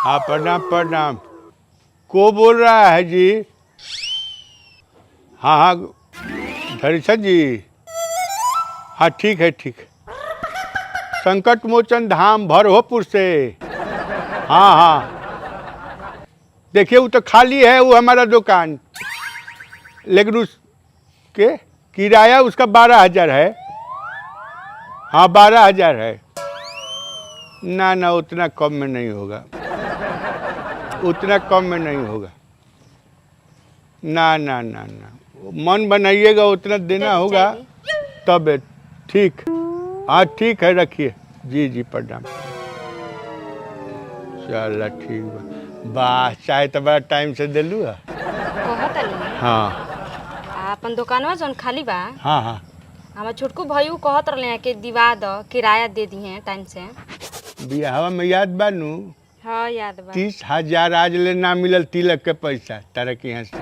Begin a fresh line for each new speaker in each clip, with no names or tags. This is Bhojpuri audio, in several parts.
हाँ प्रणाम प्रणाम। को बोल रहा है जी? हाँ हाँ धरीशन जी। हाँ ठीक है ठीक है। संकट मोचन धाम भरहोपुर से। हाँ हाँ देखिए वो तो खाली है वो हमारा दुकान, लेकिन उसके किराया उसका 12,000 है। हाँ 12,000 है। ना ना उतना कम में नहीं होगा, उतना कम में नहीं होगा। ना ना ना ना मन बनाइएगा उतना देना होगा तब। ठीक। हाँ ठीक है रखिए। जी जी प्रणाम। चल ठीक बा। वाह चाय तो बड़ा टाइम से दिलू है। हाँ
अपन दुकानवा जौन खाली बा।
हाँ हाँ
हमार छोटकू भैया कहत रहले कि दिवा द किराया दे दी है टाइम से।
बियाहवा में याद बानू?
हाँ याद बा।
30,000 आज ले ना मिलल तिलक के पैसा तारा के यहाँ से।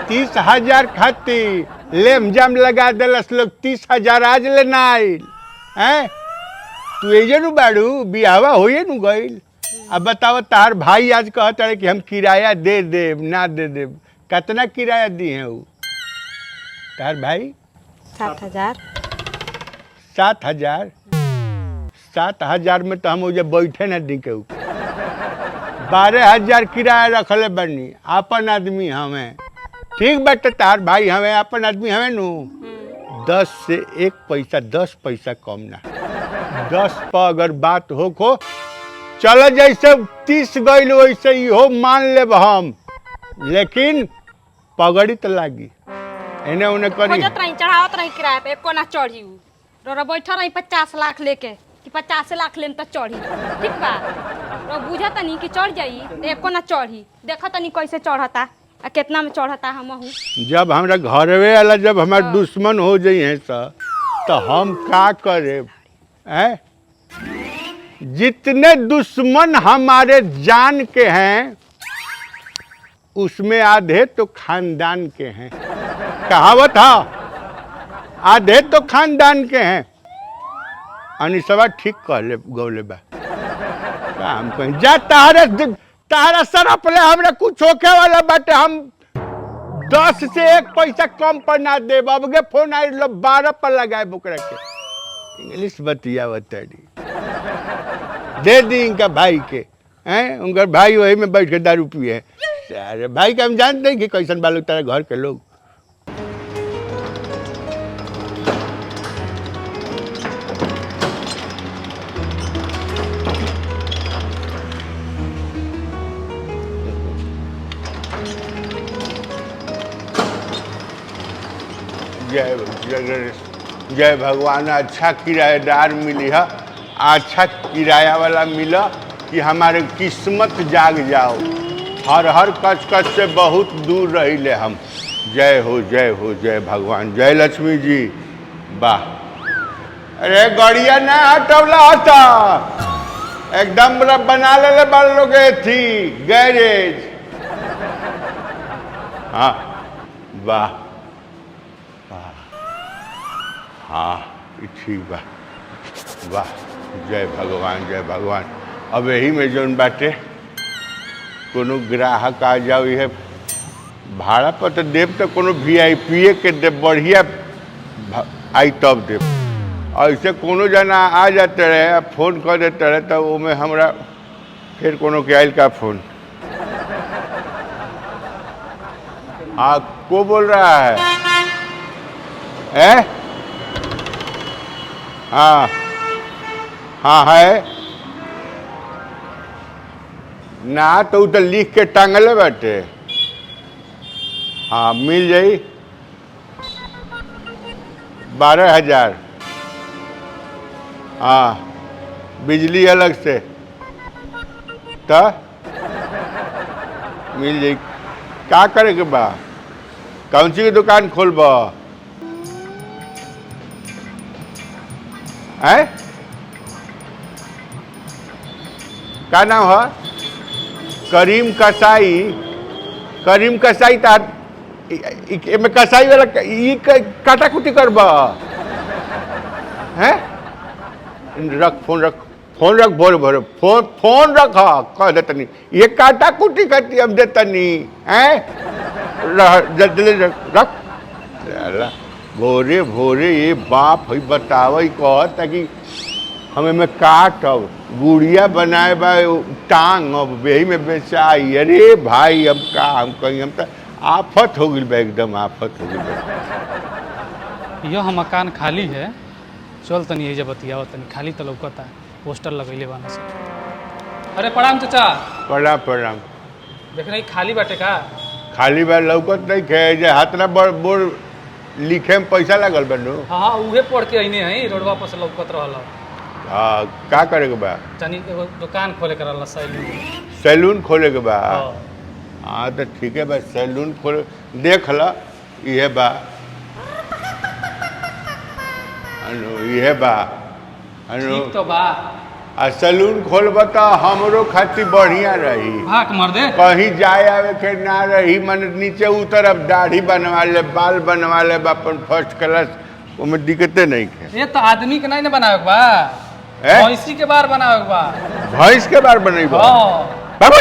30,000 खातिर लेम जाम लगा दिलस लोग। 30,000 आज ले ना आइल हैं। तू एजे नु बाड़ू बियाहवा होइए नु गइल। अब बताओ तार भाई आज कहत रहे कि हम किराया दे देब ना दे देब। कितना किराया दी है वो तार भाई?
7,000।
7,000? 7,000 में तो हम उजे बैठे ना दी के ऊपर। 12,000 किराया रखले बनी। अपन आदमी हमें ठीक बात। तार भाई हमें अपन आदमी हमें नु 10 से 1 पैसा 10 पैसा कम ना। 10 पर अगर बात हो को चलो जैसे 30 गइल वैसे ही हो मान लेब हम, लेकिन पगड़ी तो लागी एने उन्हें करी।
खोजत रही चढ़ावत रही किराया पे एको ना चढ़ी। रो बैठा रही 50 लाख लेके कि 50 लाख लेन तक चढ़ी। ठीक बा रो बुझा तनी कि चढ़ जाई एको ना चढ़ी। देखा तनी कैसे चढ़ता आ कितना में चढ़ता हम हूँ।
जब हमरा घरवे वाला जब हमारे दुश्मन हो जाई है तो हम का करे हैं? जितने दुश्मन हमारे जान के हैं उसमें आधे तो खानदान के हैं। कहावत है आधे तो खानदान के हैं। अनिसवा ठीक कहले गौले बा। काम कहीं जा तारा सरफ ले हमरा कुछ होके वाला बाटे। हम 10 से 1 पैसा कम पर ना देब। अब के फोन आई लो 12 पर लगाए बुकरा के। इंग्लिश बतिया बताड़ी दे दी इनका भाई के हैं। उनका भाई वही में बैठ के दारू पिए। अरे भाई का हम जानते हैं कि कैसन बालू तारा घर के लोग। जय भगवान अच्छा किराएदार मिली है। अच्छा किराया वाला मिला कि हमारे किस्मत जाग जाओ। हर कच कच से बहुत दूर रही ले हम। जय हो जय भगवान। जय लक्ष्मी जी। वाह अरे गड़िया ना हटवला होता एकदम बना ले बड़ लोग थी गैरेज। हाँ वाह हाँ ठीक बा। वाह जय भगवान। अब यही में जौन बाटे कोनो ग्राहक आ जाओ ये भाड़ा पर तो देव तो कोनो VIP के दे बढ़िया आई तब देव। ऐसे कोनो जना आ जाते रहे फोन कर देते रहे तब वो में हमरा फिर कोनो के आइल का फोन। हाँ को बोल रहा है? हाँ हाँ है ना तो लिख के टांगले बाटे। हाँ मिल जाई 12,000। हाँ बिजली अलग से तो मिल जाई। का करे के बा? कौन सी की दुकान खोलबा है? का नाम है? करीम कसाई। करीम कसाई तार में कसाई वाला काटा कुटी करबा है? रख फोन रख। फोन रख भोरे भोरे फोन रख कह दे तनी ये काटा कुटी करती हम दे तनी जल्दी रख अल्लाह भोरे भोरे ये बाप है बतावई कह ताकि हमें में काट अब गुड़िया बनाए बा टांग अब यही में बेचाई। अरे भाई अब का हम कहीं हम तो आफत हो गई बा, एकदम आफत हो गई बा।
यह मकान खाली है, चल तनी एजे बतियाव तनी, खाली तो लौकता पोस्टर लगैले बाना से। अरे प्रणाम चाचा।
प्रणाम प्रणाम।
देख रही खाली बाटे का?
खाली बा लौकत नहीं खे जे हाथना बड़ बोर लिखे में पैसा लगल बनो।
हाँ उहे पढ़ के अइने है, रोडवा पर से लौकत रहल।
हाँ का करे के बा?
तनी एगो दुकान खोले के रहल,
सैलून खोले के बा। हाँ तो ठीक है बा, सैलून खोल देख ला ये बा ये बा
ठीक तो बा।
आ सैलून खोलबा तो हमरो खातिर बढ़िया रही।
भाग मर दे,
कहीं जाए आवे के ना रही, मन नीचे उतर अब दाढ़ी बनवा ले, बाल बनवा ले, अपन फर्स्ट क्लास, ओमे दिक्कते नहीं है।
ये तो आदमी के नहीं ना बनावे के बा, भैंसी के बार बनावे के बा।
भैंस के बार बनेबा?
हां
बाबा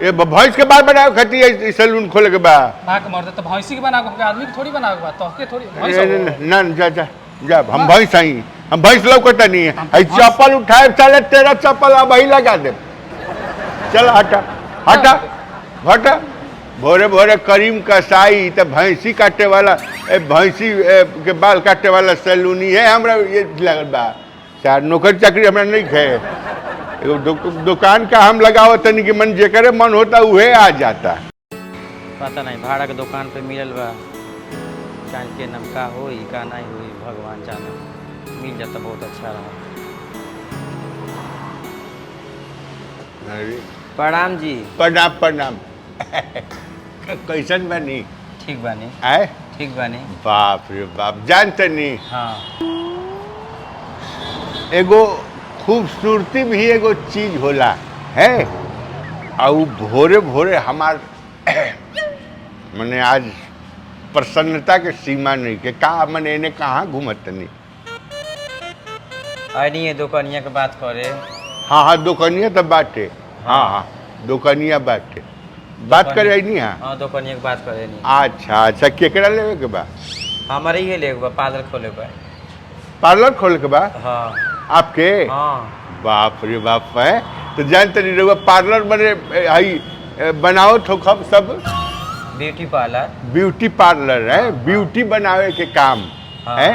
ये भैंस के बार बनावे खातिर सैलून खोले के बा।
भाग मर दे, तो भैंसी के बनावे के, आदमी के थोड़ी बनावे के बा, तोहके थोड़ी भैंस।
ना जा जा जा, हम भैंस आई, हम भैंस लौकता नहीं है। चप्पल उठाए चले, तेरा चप्पल अब ही लगा दे। चल हटा हटा हटा। भोरे भोरे करीम कसाई तो भैंसी काटे वाला, भैंसी के बाल काटे वाला सैलूनी है हमरा ये लगल बा। चार नौकरी चाकरी हमरा नहीं खे, एगो दुकान का हम लगाओ तनी कि मन जेकरे मन होता उहे आ जाता।
पता नहीं भाड़ा के दुकान पे मिलल बा, जान के नाम का होई का नहीं होई भगवान जाने, मिल जाता बहुत अच्छा रहा। प्रणाम जी।
प्रणाम प्रणाम। कैसन बनी?
ठीक बानी।
आए
ठीक बानी।
बाप रे बाप, जानते नहीं।
हाँ
एगो खूबसूरती भी एगो चीज होला है, और भोरे भोरे हमार मने आज प्रसन्नता के सीमा नहीं के का मने इन्हें कहाँ घूमत नहीं।
नहीं है दुकानिया के बात करे।
हाँ हाँ दुकानिया तो बाटे। हाँ हाँ दुकानिया बाटे, बात करे आई नहीं।
हाँ दुकानिया के बात करे नहीं।
अच्छा अच्छा, केकरा लेवे के बा?
हमारे ही लेके बा, पार्लर खोले बा।
पार्लर खोले के बा?
हाँ
आपके?
हाँ।
बाप रे बाप है, तो जानते नहीं रहुआ पार्लर बने हई बनाओ तो खब सब
ब्यूटी पार्लर।
ब्यूटी पार्लर है, ब्यूटी बनावे के काम है।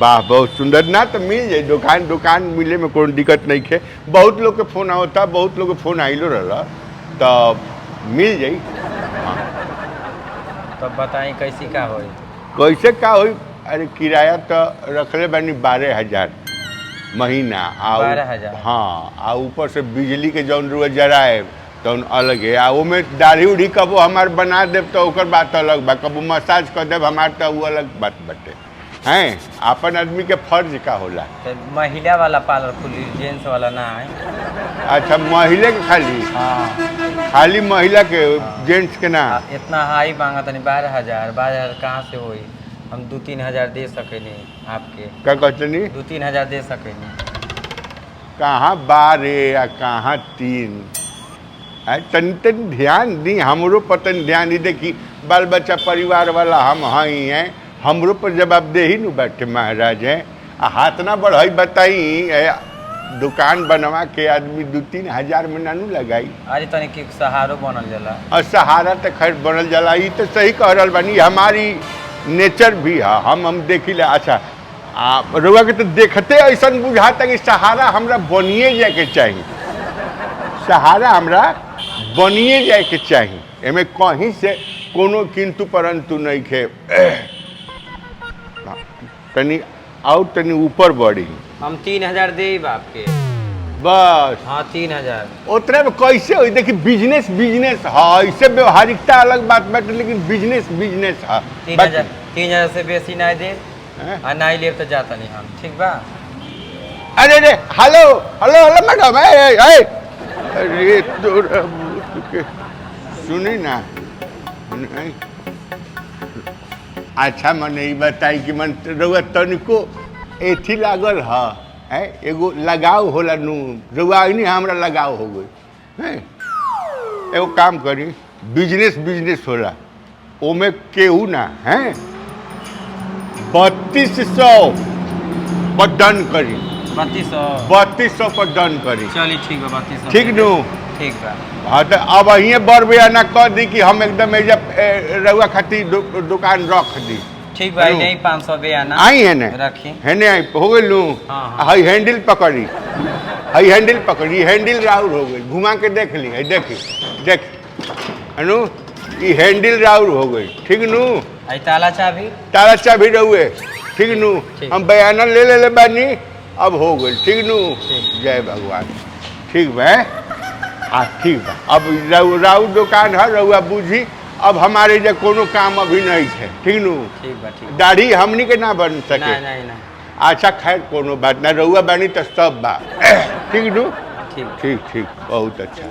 वाह बहुत सुंदर। ना तो मिल जाए दुकान मिले में कोई दिक्कत नहीं है। बहुत लोग के फोन आवता, बहुत लोग के फोन आइलो रहा, तो मिल जाई।
तब बताई कैसी का होई?
कैसे का होई? अरे किराया तो रखले बानी 12,000 महीना।
12,000?
हाँ, आ ऊपर से बिजली के जौन रुआ जराए तो अलग है। आ ओमे दाढ़ी उढ़ी कबो हमार बना देव तो ओकर बात अलग बा, कबो मसाज कर देव हमार तो वो अलग बात बटे हैं। अपन आदमी के फर्ज का होला।
तो महिला वाला पार्लर खुली, जेंट्स वाला ना है?
अच्छा महिला के खाली?
हाँ
खाली महिला के, जेंट्स के ना?
इतना हाई मांगा तनी 12,000। 12,000 कहाँ से होई? हम 2-3 हज़ार दे सकेनी आपके।
क्या कहते नहीं?
2-3 हज़ार दे सकेनी।
कहाँ 12 या कहाँ 3? तन ध्यान दी, हमरो पर तन ध्यान दी। देखी बाल बच्चा परिवार वाला हम हई हैं, हमरो पर जवाबदेही न बैठे महाराज हैं। हाथ ना बढ़ाई बताई, दुकान बनवा के आदमी 2-3 हज़ार में ना लगाई।
अरे तनी के सहारो बनल जाला।
और सहारा तो खैर बनल जाला, ये तो सही कह रहा बानी, हमारी नेचर भी है। हम देखी ले। अच्छा रुआ के तो देखते ऐसा बुझाता कि सहारा हमरा बनिए जाए के चाहिए, सहारा हमरा बनिए जाए के चाहिए। एमे कहीं से कोनो किंतु परंतु नहीं खे। तनी और तनी ऊपर बढ़ी।
हम 3 हज़ार दे आपके
बस।
हाँ 3 हज़ार।
उतने में कैसे हो? देखिए बिजनेस है, इससे व्यवहारिकता अलग बात बाटे, लेकिन बिजनेस है।
3 हज़ार से बेसी नहीं दे, नहीं ले तो जाता नहीं हम। ठीक बा?
अरे हेलो हेलो हेलो मैडम, अरे तो सुनी ना। अच्छा मन ये बताई कि मन रउआ तनिको एथी लागल है है एगो लगाव होला नू रुआ नहीं हमरा लगाव हो गई है। एगो काम करी बिजनेस होला ओमे केहू ना है 3200 पर डन करी 3200 पर डन करी।
चलिए ठीक बा 3200
ठीक नू
ठीक बा।
हाँ तो अब अहिए बर बयाना कह दी कि हम एकदम रउआ खातिर दुकान रख दी।
ठीक बा नहीं 500 बयाना
आई है ने
रखी
है ने हो गई लू।
हाँ।
हई हैंडल पकड़ी हई हैंडल पकड़ी हैंडल राउर हो गई घुमा के देख ली है देखी देख अनु ये हैंडल राउर हो गई ठीक नू।
आई ताला
चाबी रहुए ठीक नू।
ठीक।
हम बयाना ले बानी अब हो गई ठीक नू। जय भगवान ठीक बा हाँ ठीक बा। अब राउर दुकान है रउआ बूझी अब हमारे जो कोनो काम अभी नहीं है ठीक नू।
ठीक बा ठीक
दाढ़ी हमनी के ना बन सके
नहीं
अच्छा खैर कोनो बात ना रउआ बानी तो सब बा ठीक नू।
ठीक
ठीक ठीक बहुत अच्छा।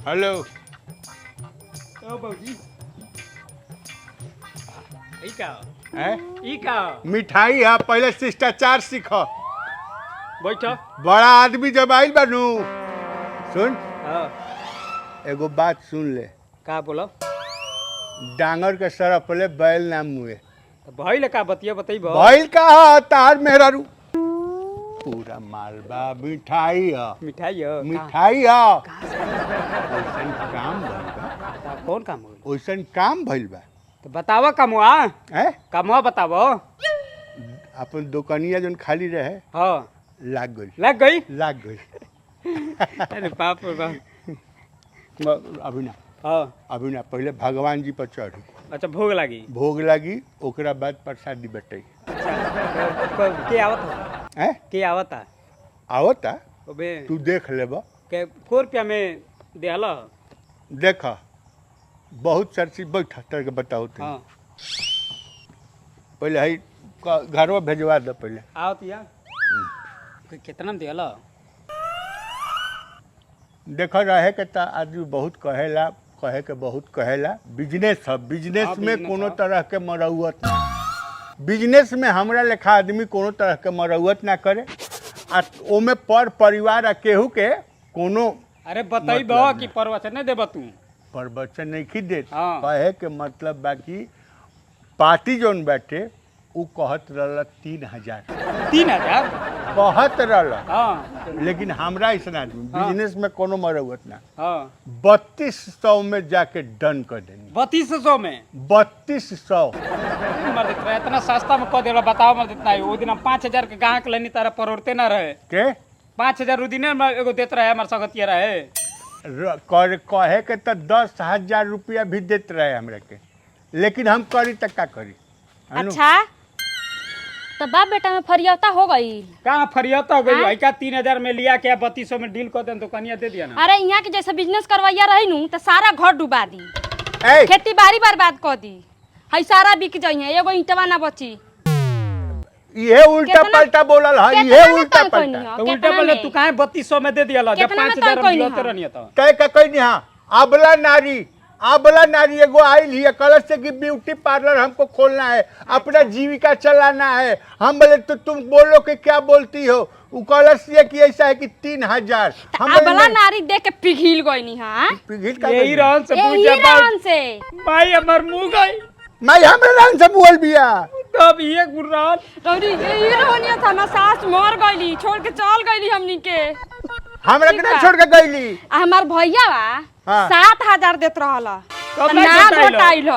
हेलो मिठाई है पहले शिष्टाचार सीख
बैठ
बड़ा आदमी जब आइल बनू सुन एगो बात सुन ले
का बोलो
डांगर के सरफ ले बैल नाम मुए
भइल का बतिया बतैब
बैल का तार मेहरारू पूरा मालबा मिठाई है मिठाई है ओइसन काम भइल बा
कौन काम हो
ओइसन काम भइल बा
तो बतावा कमुआ
हैं
कमुआ बतावो
अपन दुकानिया जोन खाली रहे
हाँ
लाग गई
लग गई अरे बाप रे बाप
अभी ना
हाँ
अभी ना पहले भगवान जी पर चढ़ी
अच्छा भोग लगी ओकरा बाद प्रसादी बटाई के आवत
हैं
के आवता
आवता
अबे
तू देख लेब
के 4 रुपया में देहला
देख बहुत सारी चीज बैठ तर के बताओ तुम
हाँ
पहले है घर में भेजवा दो पहले
आवत या कितना में देहला
देख रहे के ता आदमी बहुत कहेला कहे के बहुत कहेला बिजनेस है बिजनेस
हाँ,
में
बिजनेस
कोनो
है।
तरह के मरौत ना बिजनेस में हमरा लेखा आदमी कोनो तरह के मरौत ना करे आ ओमे पर परिवार आ केहू के कोनो
अरे बताइब
मतलब
कि प्रवचन नहीं देब तू
प्रवचन नहीं खी दे
हाँ।
कहे के मतलब बाकी पार्टी जोन बैठे उ कहत रहल 3000
3000
कहत रहल
हाँ
लेकिन हमरा ऐसा आदमी
हाँ।
बिजनेस में कोनो मरौत ना
हाँ
3200 में जाके डन कर देनी
3200 में
3200
मर देत रहे इतना सस्ता में कह देला बताओ मर देतना है वो दिन हम 5000 के गाहक लेनी तारा परोरते ना रहे
के
5000 दिन में एगो देत रहे हमार सगतिया रहे
कहे के तो 10,000 रुपया भी देते रहे हमरा के लेकिन हम करी तक का करी अनु?
अच्छा तो बाप बेटा में फरियावता हो गई।
कहाँ फरियाता हो गई
हाँ?
भाई का 3000 में लिया के 3200 में डील कर दे तो कनिया दे दिया ना
अरे यहाँ के जैसे बिजनेस करवैया रही नू तो सारा घर डुबा दी
ए,
खेती बाड़ी बर्बाद कर दी हई सारा बिक जाइए एगो ईंटवा ना बची।
ये उल्टा
कितना-
पलटा बोलल है
कितना
ये
में
उल्टा
तय कइनी
पलटा
ह?
तो
कितना
उल्टा बोले
में?
तू काहे 3200 में दे दिया जब
कितना में
5000
तय
में
कइनी
दिया
ह?
रहनी तो
कह के कही हाँ आबला नारी एगो आइल ही कलर से कि ब्यूटी पार्लर हमको खोलना है अपना जीविका चलाना है। हम बोले तो तुम बोलो कि क्या बोलती हो वो कलर से कि ऐसा है कि 3000 हम बोले
अबला
नहीं,
नारी देख के पिघिल गईनी हां
पिघिल का
यही रहन से
यही
पूजा
रहन से
भाई हमर मुंह गई
मैं हमरे नाम से बोल बिया
तब ये गुर्रान
रौरी यही रहनिया था ना सास मर गईली छोड़ के चल गईली हमनी के
हमरा के
ठीक
नहीं
बा।
छोड़ के गईली
आ हमार भैया बा
हाँ।
7000 देत रहल
तब
ना
ना घटाइल।
घटाइल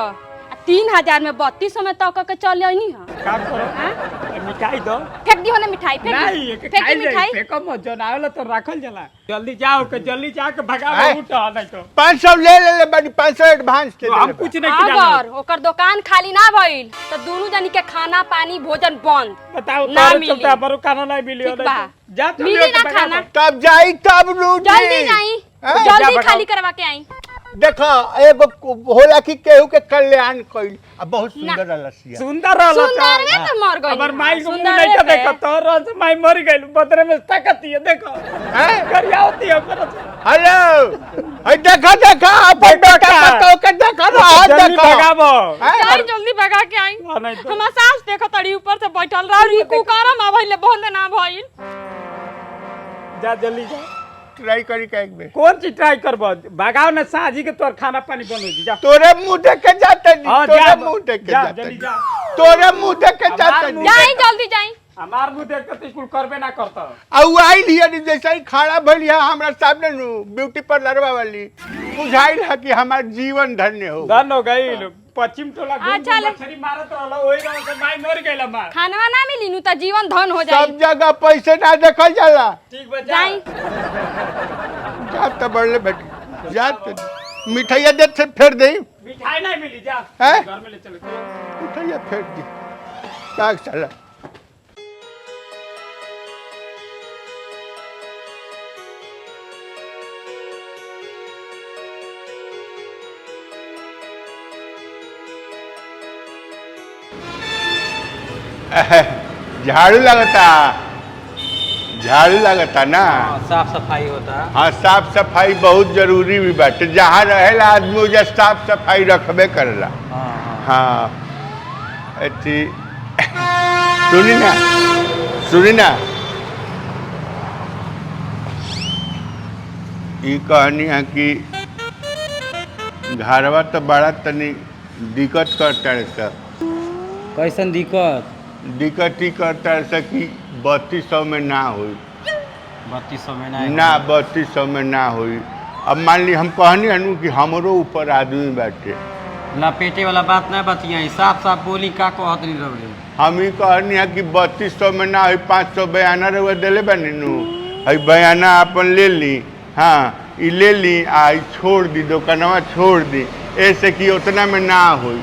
3000 में 3200 में तक के चल आईनी हां
काम करो मिठाई दो
फेंक दी होने मिठाई फेंक
नहीं
दी
एक
फेंक
खाई
दी
जाए
मिठाई
फेंको मत जो ना आवेला तो रखल जाला जल्दी जाओ के भगाओ
आए।
उठा नहीं तो
500 ले बानी 500 एडवांस दे
हम
देले
कुछ नहीं किया
अगर ओकर दुकान खाली ना भइल तो दोनों जनी के खाना पानी भोजन बंद
बताओ
ना
तारे
मिली।
चलते हमारो खाना नहीं मिली
ठीक बा।
जा
मिली ना खाना
तब जाई तब रू
जल्दी जाई
हाँ?
जा
जल्दी
भगाओ।
खाली करवा के आई
देखो एगो होला कि केहू के कल्याण कइल आ बहुत सुंदर रलसिया
सुंदर रहला
सुंदर में तो मर गई
अबर माई को मुंह
सुंदरे
नहीं का
पे।
देखो तो रोज माई मर गइल बदरे में ताकती है देखो
हैं
करिया होती है पर
हेलो ए देखो देखो अपन बेटा पतो के देखो ना हाथ
जल्दी
देखो
भगाबो
हैं?
जाई जल्दी भगा के आई
हाँ, नहीं तो-
हमार सास देखो तड़ी ऊपर से बैठल रहा ई कुकरम आ भइले बंद ना भइल
जा जल्दी जा
ट्राई करी का एक बेर
कौन चीज ट्राई करबो भगाओ ना साजी के तोर खाना पानी बनो जी जा
तोरे मुंह देख के जाते नहीं
हाँ,
तोरे
जा,
मुंह देख के
जा,
जाते
जल्दी
नहीं।
जा।
तोरे मुंह देख के
हमार
जाते
मुंह
नहीं
जाई जल्दी जाई
हमार मुंह देख के तो स्कूल करबे ना करता
औ आई लिया नी जैसे ही खड़ा भइलिया हमरा सामने नु ब्यूटी पार्लरवा वाली बुझाइल है कि हमार जीवन धन्य हो
धन हो गई पश्चिम टोला घूम
अच्छा, ले।
मछली मारत रहला ओही रह से माई मर गइल हमार
खानवा ना मिली नु त जीवन धन हो
सब
जाई
जगह पैसे ना देखल जाला
ठीक बा जा
जाई
जा त बढ़ले बेटी जा त मिठाइया दे से फेर दे
मिठाई नहीं मिली जा
हैं?
घर में ले चले
मिठाइया फेर दी का चला झाड़ू लगता झाड़ू लगता ना
साफ सफाई होता
हाँ साफ सफाई बहुत जरूरी भी बाटे जहाँ रहेला आदमी उजा साफ सफाई रखबे करेला
हाँ हाँ
हाँ अथी सुनी ना ई कहनी है कि घरवा तो बड़ा तनी दिक्कत करता है सब
कैसन दिक्कत
दिक्कत ही करता है सब कि 3200 में ना हुई
3200 में
ना 3200 में ना हुई अब मान ली हम कहनी हनु कि हमरो ऊपर आदमी बैठे
लपेटे वाला बात नहीं बतियाई साफ साफ बोली का कहत नहीं रहे
हम ही कहनी है कि 3200 में ना हुई 500 बयाना रहुआ दिले बनी नु हई बयाना अपन ले ली हाँ ई ले ली आ ई छोड़ दी दुकानवा छोड़ दी ऐसे कि उतना में ना हुई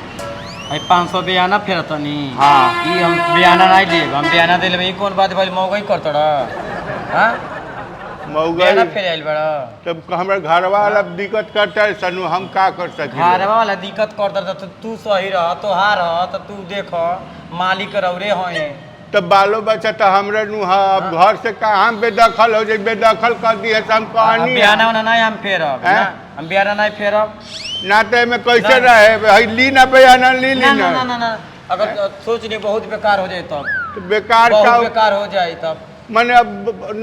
500 बयाना फेर तनी
हाँ।
ई हम बयाना नहीं लेब हम बयाना दे लेब ई कौन बात भाई मौगई करत रह हां
मौगा
बयाना फेर आइल बड़ा
तब हमरा घरवा वाला दिक्कत करता है सनु हम का कर सके
घरवा वाला दिक्कत करत रह तो तू सही रह तोहार रह तो तू देख मालिक रौरे होए
तब बालो बच्चा तो हमरा नु है अब घर से कहाँ बेदखल हो जाए बेदखल कर दी है हम कहनी
बयाना वाला नहीं हम फेरब
हैं?
ना, हम बयाना नहीं फेरब
ना तो में कैसे
ना।
रहे हई ली ना बयाना ली
ना ना
ना
ना ना अगर सोच नहीं बहुत बेकार हो जाए तब
तो बेकार का
बहुत बेकार हो जाए तब
मैंने अब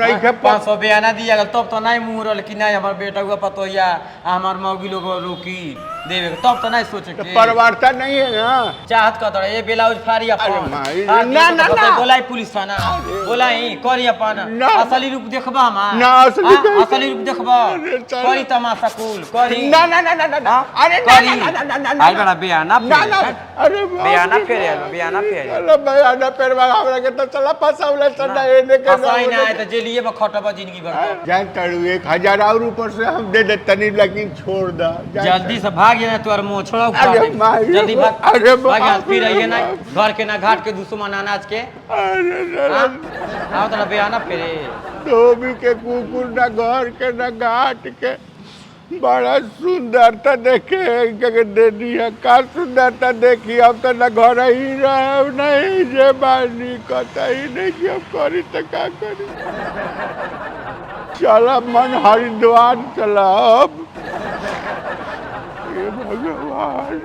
नहीं खे
500 बयाना दिया गल तब तो नहीं मुँह रल कि नहीं हमार बेटा हुआ पतोहिया हमार मौगी लोग रोकी देवे तब तो नहीं सोचे के
परिवारता नहीं है ना
चाहत का तो ये ब्लाउज फाड़ी
अरे
अपन
माई,
फाड़
ना,
दिए
ना,
तो
ना।
बोलाई पुलिस थाना बोलाई करी अपन
ना।
असली रूप देखबा हमार
ना, असली कैसे?
असली रूप देखबा
अरे चल।
करी तमाशा कुल करी
ना ना ना ना ना ना
हाँ?
अरे ना
करी
ना ना ना ना ना
आई बड़ा बयाना
ना ना अरे
बयाना फेर आयल बयाना फेर आयल
चलो बयाना पेरवा हमरा के तो चला फसावले सदा एने के
फसाई ना है तो जेलिए में खटबा जिंदगी भर
जान तड़ू 1000 और ऊपर से हम दे दे तनी लेकिन छोड़ दा
जल्दी से भाग जाना तोर मुंह छोड़ा
अरे माई,
जल्दी भाग
अरे
भाग यहाँ,
बाप
फिर
रे
आइए ना
बाप।
घर के ना घाट के दुश्मन अनाज के
अरे रे
आओ तो बयाना फेरे
धोबी के कुकुर ना घर के ना घाट के बड़ा सुंदरता देखे के दे दिया का सुंदरता देखी अब तो ना घर ही रहे नहीं जे बानी कतई नहीं कि अब करी तो का करी चला मन हरिद्वार चला अब हे भगवान